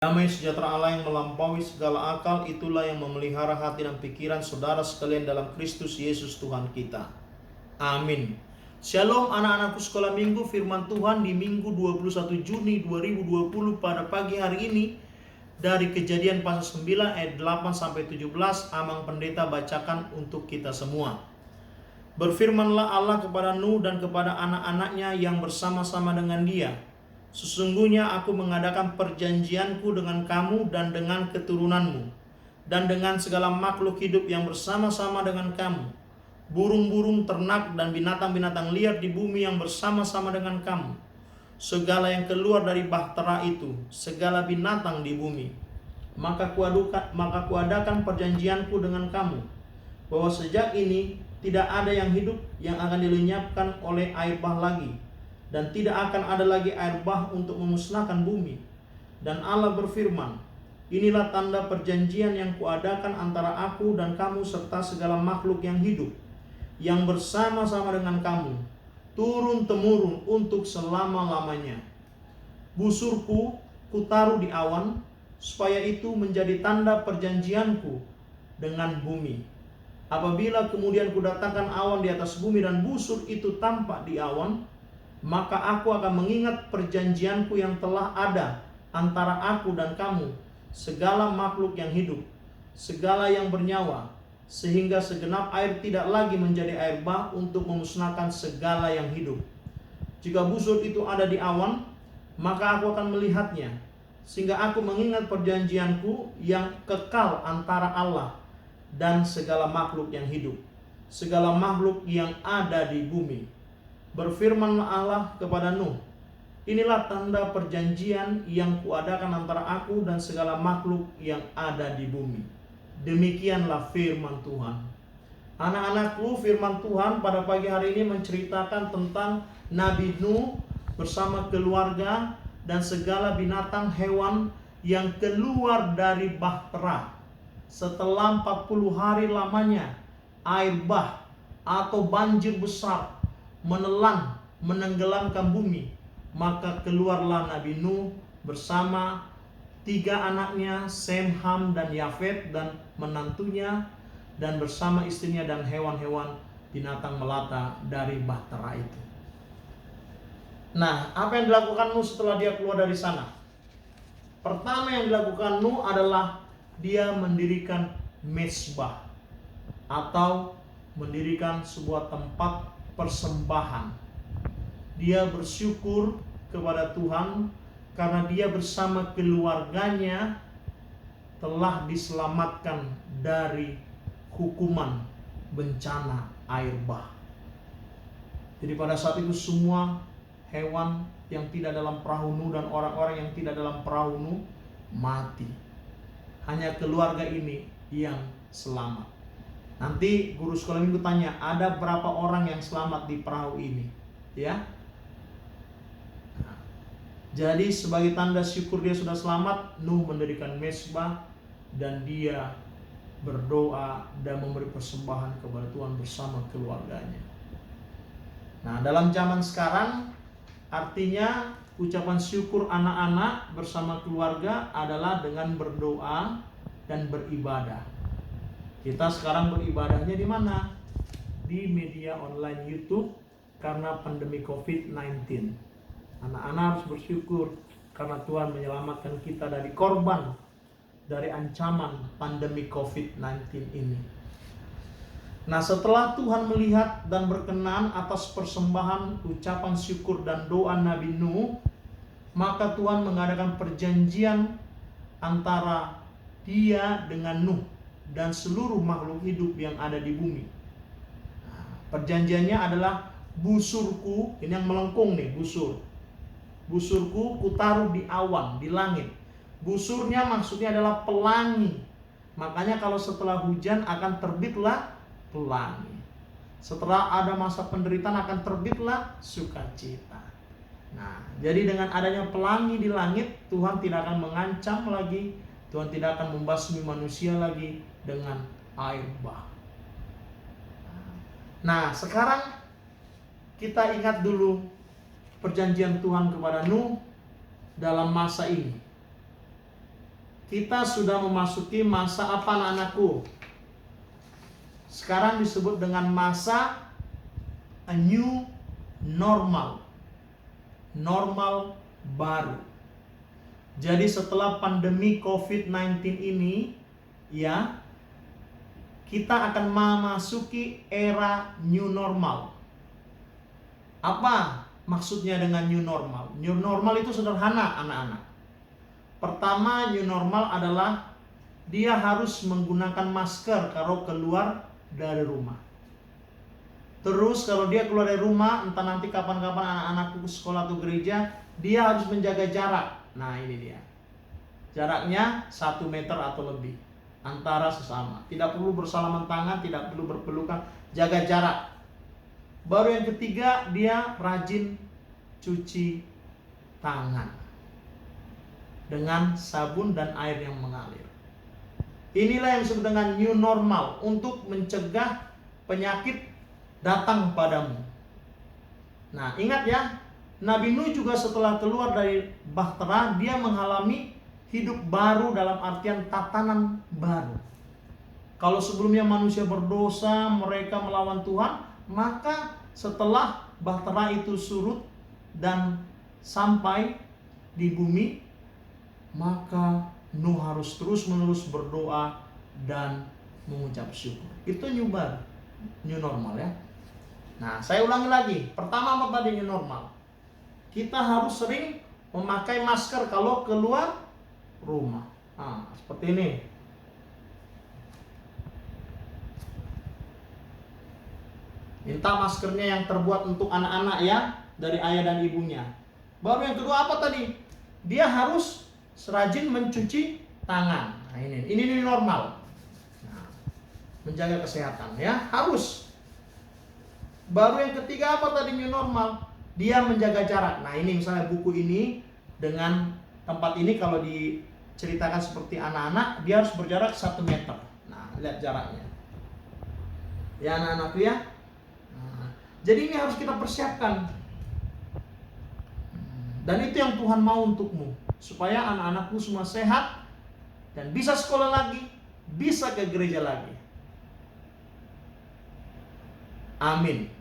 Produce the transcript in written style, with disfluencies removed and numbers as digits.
Damai sejahtera Allah yang melampaui segala akal, itulah yang memelihara hati dan pikiran saudara sekalian dalam Kristus Yesus Tuhan kita. Amin. Shalom anak-anakku sekolah minggu, firman Tuhan di Minggu 21 Juni 2020 pada pagi hari ini dari Kejadian pasal 9 ayat 8 sampai 17. Amang pendeta bacakan untuk kita semua. Berfirmanlah Allah kepada Nuh dan kepada anak-anaknya yang bersama-sama dengan dia. Sesungguhnya aku mengadakan perjanjianku dengan kamu dan dengan keturunanmu, dan dengan segala makhluk hidup yang bersama-sama dengan kamu, burung-burung, ternak, dan binatang-binatang liar di bumi yang bersama-sama dengan kamu, segala yang keluar dari bahtera itu, segala binatang di bumi. Maka kuadakan perjanjianku dengan kamu, bahwa sejak ini tidak ada yang hidup yang akan dilenyapkan oleh air bah lagi, dan tidak akan ada lagi air bah untuk memusnahkan bumi. Dan Allah berfirman, inilah tanda perjanjian yang kuadakan antara aku dan kamu serta segala makhluk yang hidup, yang bersama-sama dengan kamu, turun-temurun untuk selama-lamanya. Busurku kutaruh di awan, supaya itu menjadi tanda perjanjianku dengan bumi. Apabila kemudian kudatangkan awan di atas bumi dan busur itu tampak di awan, maka aku akan mengingat perjanjianku yang telah ada antara aku dan kamu, segala makhluk yang hidup, segala yang bernyawa, sehingga segenap air tidak lagi menjadi air bah untuk memusnahkan segala yang hidup. Jika busur itu ada di awan, maka aku akan melihatnya, sehingga aku mengingat perjanjianku yang kekal antara Allah dan segala makhluk yang hidup, segala makhluk yang ada di bumi. Berfirmanlah Allah kepada Nuh, inilah tanda perjanjian yang kuadakan antara aku dan segala makhluk yang ada di bumi. Demikianlah firman Tuhan. Anak-anakku, firman Tuhan pada pagi hari ini menceritakan tentang Nabi Nuh bersama keluarga dan segala binatang hewan yang keluar dari bahtera. Setelah 40 hari lamanya air bah atau banjir besar menelan, menenggelamkan bumi, maka keluarlah Nabi Nuh bersama 3 anaknya, Sem, Ham, dan Yafet, dan menantunya, dan bersama istrinya dan hewan-hewan binatang melata dari bahtera itu. Nah, apa yang dilakukan Nuh setelah dia keluar dari sana? Pertama yang dilakukan Nuh adalah dia mendirikan mezbah atau mendirikan sebuah tempat persembahan. Dia bersyukur kepada Tuhan karena dia bersama keluarganya telah diselamatkan dari hukuman bencana air bah. Jadi pada saat itu semua hewan yang tidak dalam perahu Nuh dan orang-orang yang tidak dalam perahu Nuh mati. Hanya keluarga ini yang selamat. Nanti guru sekolah minggu tanya, ada berapa orang yang selamat di perahu ini? Ya. Nah, jadi sebagai tanda syukur dia sudah selamat, Nuh mendirikan mezbah dan dia berdoa dan memberi persembahan kepada Tuhan bersama keluarganya. Nah, dalam zaman sekarang artinya ucapan syukur anak-anak bersama keluarga adalah dengan berdoa dan beribadah. Kita sekarang beribadahnya di mana? Di media online YouTube karena pandemi COVID-19. Anak-anak harus bersyukur karena Tuhan menyelamatkan kita dari korban, dari ancaman pandemi COVID-19 ini. Nah, setelah Tuhan melihat dan berkenan atas persembahan, ucapan syukur dan doa Nabi Nuh, maka Tuhan mengadakan perjanjian antara dia dengan Nuh dan seluruh makhluk hidup yang ada di bumi. Perjanjiannya adalah busurku, ini yang melengkung nih, busur. Busurku kutaruh di awan, di langit. Busurnya maksudnya adalah pelangi. Makanya kalau setelah hujan akan terbitlah pelangi. Setelah ada masa penderitaan akan terbitlah sukacita. Nah, jadi dengan adanya pelangi di langit, Tuhan tidak akan mengancam lagi, Tuhan tidak akan membasmi manusia lagi dengan air bah. Nah, sekarang kita ingat dulu perjanjian Tuhan kepada Nuh dalam masa ini. kita sudah memasuki masa apa anak-anakku? Sekarang disebut dengan masa a new normal. Normal baru. Jadi setelah pandemi COVID-19 ini, ya, kita akan memasuki era new normal. Apa maksudnya dengan new normal? New normal itu sederhana, anak-anak. Pertama, new normal adalah dia harus menggunakan masker kalau keluar dari rumah. Terus kalau dia keluar dari rumah, entah nanti kapan-kapan anak-anakku ke sekolah atau gereja, dia harus menjaga jarak. Nah, ini dia. Jaraknya 1 meter atau lebih antara sesama. Tidak perlu bersalaman tangan, tidak perlu berpelukan, jaga jarak. Baru yang ketiga, dia rajin cuci tangan dengan sabun dan air yang mengalir. Inilah yang disebut dengan new normal untuk mencegah penyakit datang padamu. Nah, ingat ya, Nabi Nuh juga setelah keluar dari bahtera, dia mengalami hidup baru dalam artian tatanan baru. Kalau sebelumnya manusia berdosa, mereka melawan Tuhan, maka setelah bahtera itu surut dan sampai di bumi, maka Nuh harus terus-menerus berdoa dan mengucap syukur. Itu new normal ya. Nah, saya ulangi lagi. Pertama apa tadi new normal? Kita harus sering memakai masker kalau keluar rumah. Nah, seperti ini. Minta maskernya yang terbuat untuk anak-anak ya, dari ayah dan ibunya. Baru yang kedua apa tadi? Dia harus rajin mencuci tangan. Nah, ini normal. Nah, menjaga kesehatan ya, harus. Baru yang ketiga apa tadi new normal? Dia menjaga jarak. Nah, ini misalnya buku ini dengan tempat ini kalau diceritakan seperti anak-anak, dia harus berjarak 1 meter. Nah, lihat jaraknya. Ya anak-anakku ya. Nah, jadi ini harus kita persiapkan. Dan itu yang Tuhan mau untukmu, supaya anak-anakku semua sehat dan bisa sekolah lagi, bisa ke gereja lagi. Amin.